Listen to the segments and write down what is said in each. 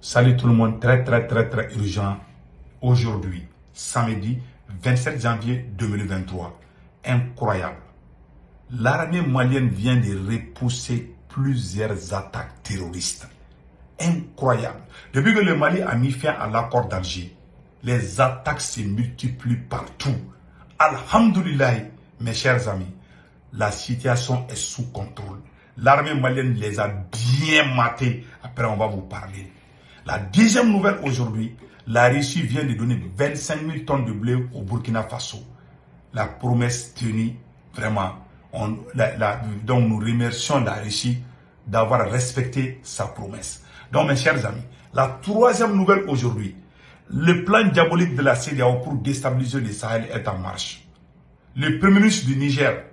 Salut tout le monde, très urgent. Aujourd'hui, samedi 27 janvier 2023. Incroyable. L'armée malienne vient de repousser plusieurs attaques terroristes. Incroyable. Depuis que le Mali a mis fin à l'accord d'Alger, les attaques se multiplient partout. Alhamdulillah, mes chers amis, la situation est sous contrôle. L'armée malienne les a bien matés. Après, on va vous parler. La deuxième nouvelle aujourd'hui, la Russie vient de donner 25 000 tonnes de blé au Burkina Faso. La promesse tenue, vraiment. Donc nous remercions la Russie d'avoir respecté sa promesse. Donc mes chers amis, la troisième nouvelle aujourd'hui, le plan diabolique de la CEDEAO pour déstabiliser le Sahel est en marche. Le premier ministre du Niger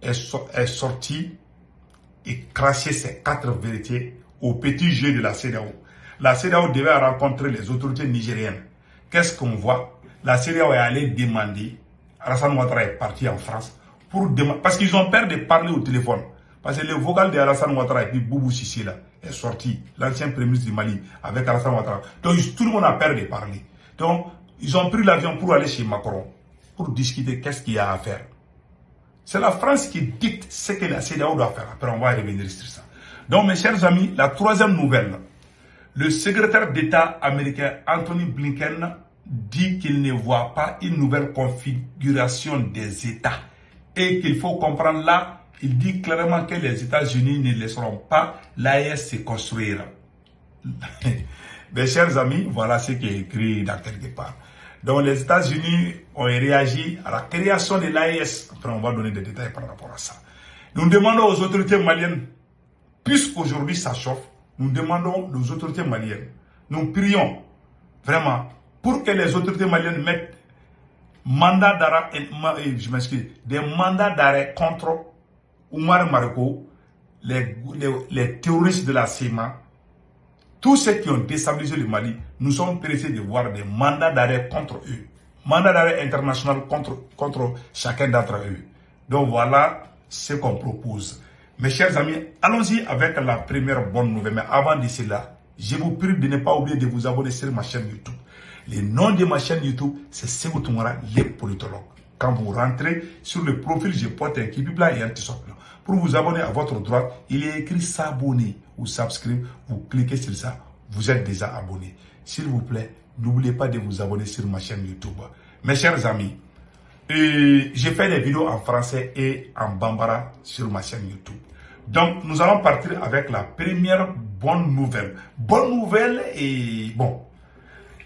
est sorti et craché ses 4 vérités au petit jeu de la CEDEAO. La CEDEAO devait rencontrer les autorités nigériennes. Qu'est-ce qu'on voit? La CEDEAO est allée demander, Alassane Ouattara est parti en France, pour demander, parce qu'ils ont peur de parler au téléphone. Parce que le vocal de Alassane Ouattara et puis Boubou Sissi là, est sorti, l'ancien premier ministre du Mali, avec Alassane Ouattara. Donc tout le monde a peur de parler. Donc ils ont pris l'avion pour aller chez Macron, pour discuter qu'est-ce qu'il y a à faire. C'est la France qui dicte ce que la CEDEAO doit faire. Après on va revenir sur ça. Donc mes chers amis, la troisième nouvelle, le secrétaire d'État américain Anthony Blinken dit qu'il ne voit pas une nouvelle configuration des États et qu'il faut comprendre là, il dit clairement que les États-Unis ne laisseront pas l'AES se construire. Mes chers amis, voilà ce qui est écrit dans quelque part. Donc les États-Unis ont réagi à la création de l'AES. Après on va donner des détails par rapport à ça. Nous demandons aux autorités maliennes, puisqu'aujourd'hui ça chauffe, nous demandons aux autorités maliennes, nous prions vraiment pour que les autorités maliennes mettent mandat d'arrêt, des mandats d'arrêt contre Oumar Marko, les terroristes de la CEMA, tous ceux qui ont déstabilisé le Mali. Nous sommes pressés de voir des mandats d'arrêt contre eux, mandat d'arrêt international contre chacun d'entre eux. Donc voilà ce qu'on propose. Mes chers amis, allons-y avec la première bonne nouvelle. Mais avant de cela, je vous prie de ne pas oublier de vous abonner sur ma chaîne YouTube. Le nom de ma chaîne YouTube, c'est Sékou Tounkara, le politologue. Quand vous rentrez sur le profil, je porte un kipi blanc et un t-shirt blanc. Pour vous abonner à votre droite, il est écrit s'abonner ou subscribe. Vous cliquez sur ça, vous êtes déjà abonné. S'il vous plaît, n'oubliez pas de vous abonner sur ma chaîne YouTube. Mes chers amis, j'ai fait des vidéos en français et en bambara sur ma chaîne YouTube. Donc, nous allons partir avec la première bonne nouvelle. Bonne nouvelle et bon.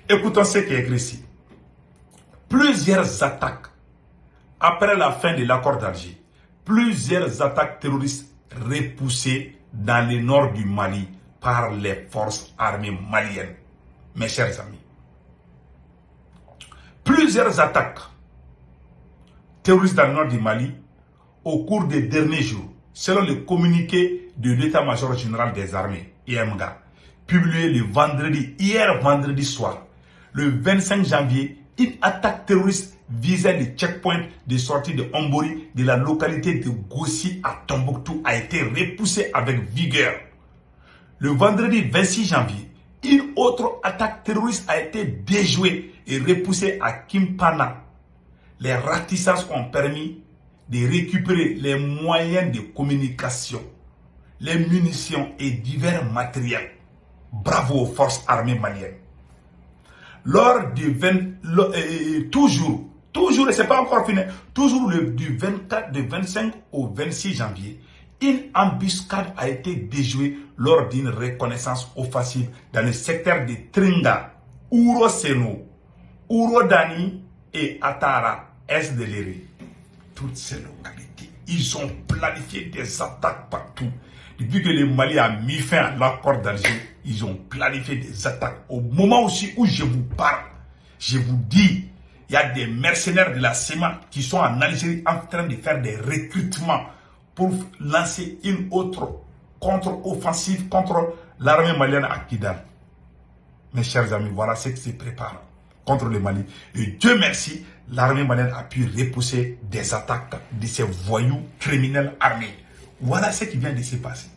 Écoutons ce qui est écrit ici. Plusieurs attaques après la fin de l'accord d'Alger. Plusieurs attaques terroristes repoussées dans le nord du Mali par les forces armées maliennes. Mes chers amis. Plusieurs attaques terroristes dans le nord du Mali au cours des derniers jours, selon le communiqué de l'état-major général des armées, IMGA, publié hier vendredi soir, le 25 janvier, une attaque terroriste visait le checkpoint de sortie de Ombori de la localité de Gossi à Tombouctou a été repoussée avec vigueur. Le vendredi 26 janvier, une autre attaque terroriste a été déjouée et repoussée à Kimpana. Les ratissages ont permis de récupérer les moyens de communication, les munitions et divers matériels. Bravo aux forces armées maliennes. Lors du toujours, et c'est pas encore fini, toujours du 25 au 26 janvier, une embuscade a été déjouée lors d'une reconnaissance offensive dans le secteur de Tringa, Ouro-Seno, Ouro-Dani et Atara, est de l'Éré. Toutes ces localités, ils ont planifié des attaques partout. Depuis que le Mali a mis fin à l'accord d'Alger, ils ont planifié des attaques. Au moment aussi où je vous parle, je vous dis, il y a des mercenaires de la CEMA qui sont en Algérie en train de faire des recrutements pour lancer une autre contre-offensive contre l'armée malienne à Kidal. Mes chers amis, voilà ce qui se prépare contre le Mali. Et Dieu merci, l'armée malienne a pu repousser des attaques de ces voyous criminels armés. Voilà ce qui vient de se passer.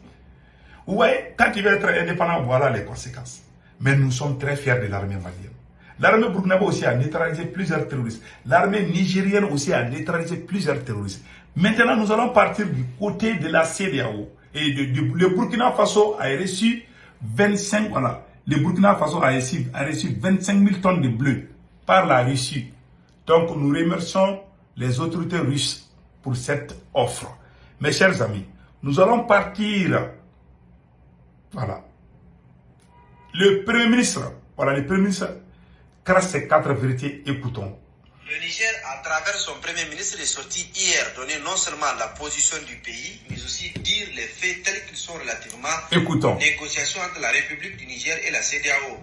Ouais, quand il va être indépendant, voilà les conséquences. Mais nous sommes très fiers de l'armée malienne. L'armée burkinabé aussi a neutralisé plusieurs terroristes. L'armée nigérienne aussi a neutralisé plusieurs terroristes. Maintenant, nous allons partir du côté de la CEDEAO. Et le Burkina Faso a reçu 25, voilà, le Burkina Faso a reçu 25 000 tonnes de bleu par la Russie. Donc, nous remercions les autorités russes pour cette offre. Mes chers amis, nous allons partir, voilà, le Premier ministre, grâce à ces 4 vérités, écoutons. Le Niger, à travers son Premier ministre, est sorti hier donner non seulement la position du pays, mais aussi dire les faits tels qu'ils sont relativement aux négociations entre la République du Niger et la CEDEAO.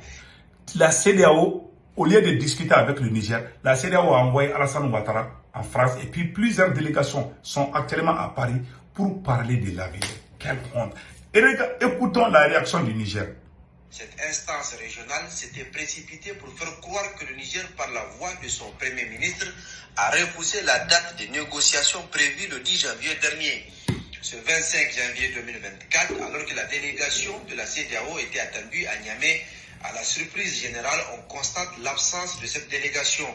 La CEDEAO, au lieu de discuter avec le Niger, la CEDEAO a envoyé Alassane Ouattara en France et puis plusieurs délégations sont actuellement à Paris pour parler de l'avenir. Quelle honte! Et écoutons la réaction du Niger. Cette instance régionale s'était précipitée pour faire croire que le Niger, par la voix de son Premier ministre, a repoussé la date des négociations prévue le 10 janvier dernier. Ce 25 janvier 2024, alors que la délégation de la CEDEAO était attendue à Niamey, à la surprise générale, on constate l'absence de cette délégation.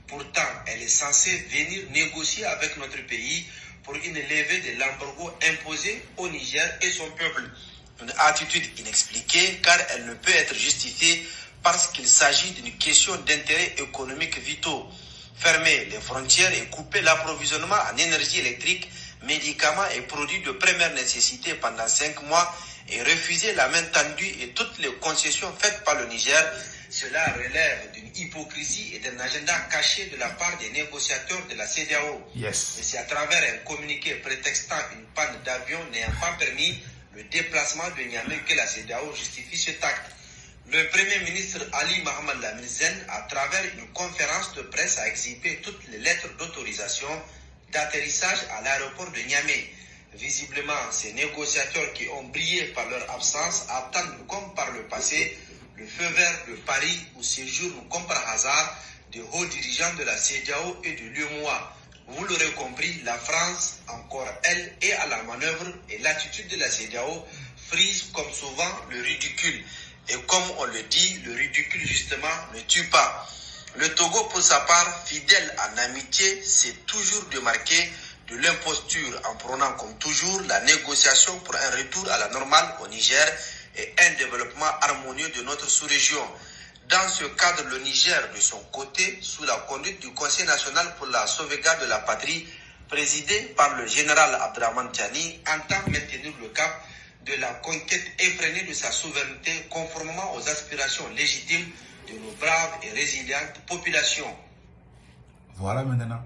Pourtant, elle est censée venir négocier avec notre pays pour une levée de l'embargo imposé au Niger et son peuple. Une attitude inexpliquée car elle ne peut être justifiée parce qu'il s'agit d'une question d'intérêts économiques vitaux. Fermer les frontières et couper l'approvisionnement en énergie électrique, médicaments et produits de première nécessité pendant 5 mois et refuser la main tendue et toutes les concessions faites par le Niger, cela relève d'une hypocrisie et d'un agenda caché de la part des négociateurs de la CEDEAO. Yes. Et c'est à travers un communiqué prétextant une panne d'avion n'ayant pas permis le déplacement de Niamey que la CEDEAO justifie cet acte. Le Premier ministre Ali Mohamed Lamine Zen, à travers une conférence de presse, a exhibé toutes les lettres d'autorisation d'atterrissage à l'aéroport de Niamey. Visiblement, ces négociateurs qui ont brillé par leur absence attendent, comme par le passé, le feu vert de Paris où séjournent, comme par hasard, de hauts dirigeants de la CEDEAO et de l'UEMOA. Vous l'aurez compris, la France, encore elle, est à la manœuvre et l'attitude de la CEDEAO frise comme souvent le ridicule. Et comme on le dit, le ridicule justement ne tue pas. Le Togo, pour sa part, fidèle en amitié, s'est toujours démarqué de l'imposture en prônant comme toujours la négociation pour un retour à la normale au Niger et un développement harmonieux de notre sous-région. Dans ce cadre, le Niger, de son côté, sous la conduite du Conseil national pour la sauvegarde de la patrie, présidé par le général Abdrahmane Tiani, entend maintenir le cap de la conquête effrénée de sa souveraineté conformément aux aspirations légitimes de nos braves et résilientes populations. Voilà maintenant.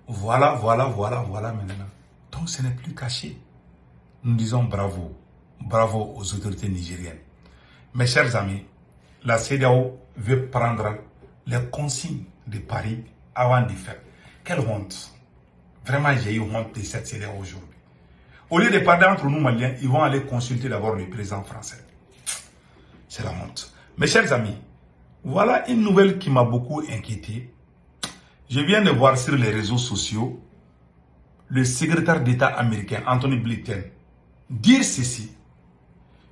Voilà maintenant. Donc ce n'est plus caché. Nous disons bravo. Bravo aux autorités nigériennes. Mes chers amis, la CEDEAO veut prendre les consignes de Paris avant de faire. Quelle honte. Vraiment, j'ai eu honte de cette CEDEAO aujourd'hui. Au lieu de parler entre nous Maliens, ils vont aller consulter d'abord le président français. C'est la honte. Mes chers amis, voilà une nouvelle qui m'a beaucoup inquiété. Je viens de voir sur les réseaux sociaux le secrétaire d'État américain, Anthony Blinken, dire ceci,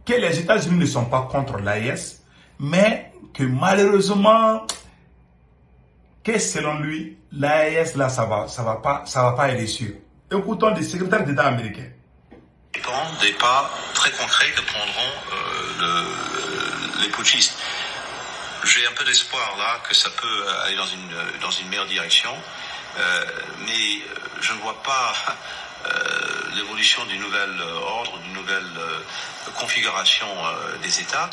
que les États-Unis ne sont pas contre l'AES, mais que malheureusement, que selon lui, l'AES là, ça va pas être sûr. Écoutons le secrétaire d'État américain. Des pas très concrets que prendront les putschistes. J'ai un peu d'espoir là que ça peut aller dans une meilleure direction, mais je ne vois pas l'évolution du nouvel ordre, d'une nouvelle configuration des États.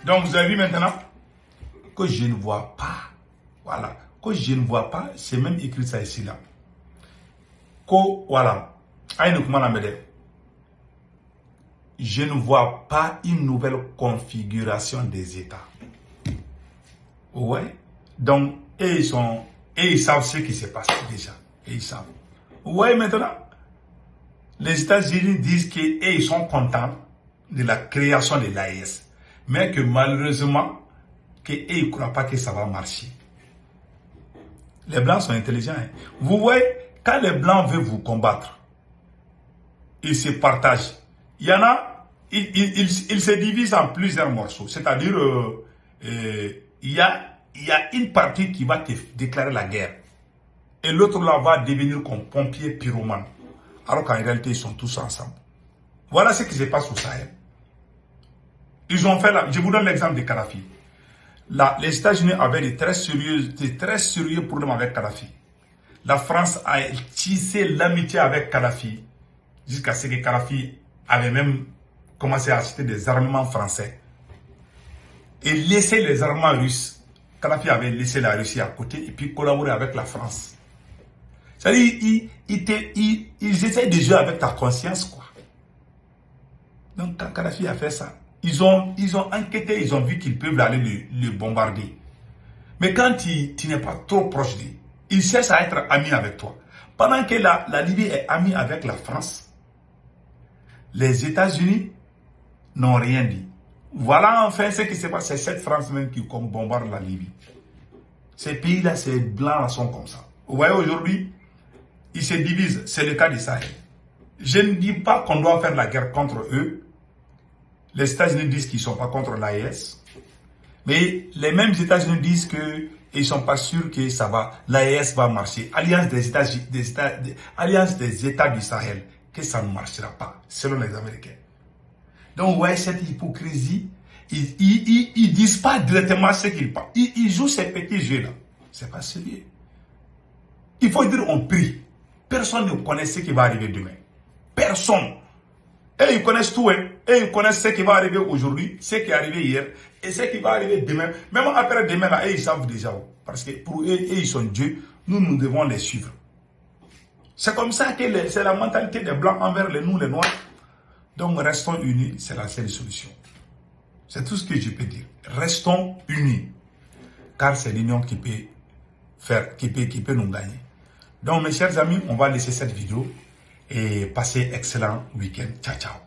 Donc vous avez vu maintenant que je ne vois pas, voilà, que je ne vois pas, c'est même écrit ça ici là. Que voilà, je ne vois pas une nouvelle configuration des États. Ouais. Donc, ils savent ce qui s'est passé déjà. Et ils savent. Ouais, maintenant, les États-Unis disent qu'ils sont contents de la création de l'AES. Mais que malheureusement, ils ne croient pas que ça va marcher. Les Blancs sont intelligents. Hein. Vous voyez, quand les Blancs veulent vous combattre, ils se partagent. Il y en a, il se divise en plusieurs morceaux. C'est-à-dire, il y a une partie qui va te déclarer la guerre. Et l'autre là va devenir comme pompier pyromane. Alors qu'en réalité, ils sont tous ensemble. Voilà ce qui se passe au Sahel. Ils ont fait là. Je vous donne l'exemple de Kadhafi. Là, les États-Unis avaient de très sérieux problèmes avec Kadhafi. La France a tissé l'amitié avec Kadhafi jusqu'à ce que Kadhafi avait même commencé à acheter des armements français et laisser les armements russes. Kadhafi avait laissé la Russie à côté et puis collaboré avec la France. C'est-à-dire, ils essaient de jouer avec ta conscience, quoi. Donc, quand Kadhafi a fait ça, ils ont enquêté, ils ont vu qu'ils peuvent aller le bombarder. Mais quand tu n'es pas trop proche d'eux, ils cherchent à être amis avec toi. Pendant que la Libye est amie avec la France, les États-Unis n'ont rien dit. Voilà enfin ce qui se passe, c'est cette France même qui bombarde la Libye. Ces pays-là, ces blancs-là sont comme ça. Vous voyez aujourd'hui, ils se divisent, c'est le cas du Sahel. Je ne dis pas qu'on doit faire la guerre contre eux. Les États-Unis disent qu'ils ne sont pas contre l'AES. Mais les mêmes États-Unis disent qu'ils ne sont pas sûrs que ça va, l'AES va marcher. Alliance des États du Sahel, que ça ne marchera pas, selon les Américains. Donc, vous voyez cette hypocrisie. Ils ne disent pas directement ce qu'ils pensent. Ils jouent ces petits jeux-là. Ce n'est pas sérieux. Il faut dire on prie. Personne ne connaît ce qui va arriver demain. Personne. Et ils connaissent tout. Hein. Et ils connaissent ce qui va arriver aujourd'hui, ce qui est arrivé hier, et ce qui va arriver demain. Même après demain, là, ils savent déjà. Parce que pour eux, ils sont Dieu. Nous devons les suivre. C'est comme ça que c'est la mentalité des Blancs envers nous, les Noirs. Donc, restons unis, c'est la seule solution. C'est tout ce que je peux dire. Restons unis. Car c'est l'union qui peut nous gagner. Donc, mes chers amis, on va laisser cette vidéo et passer excellent week-end. Ciao, ciao.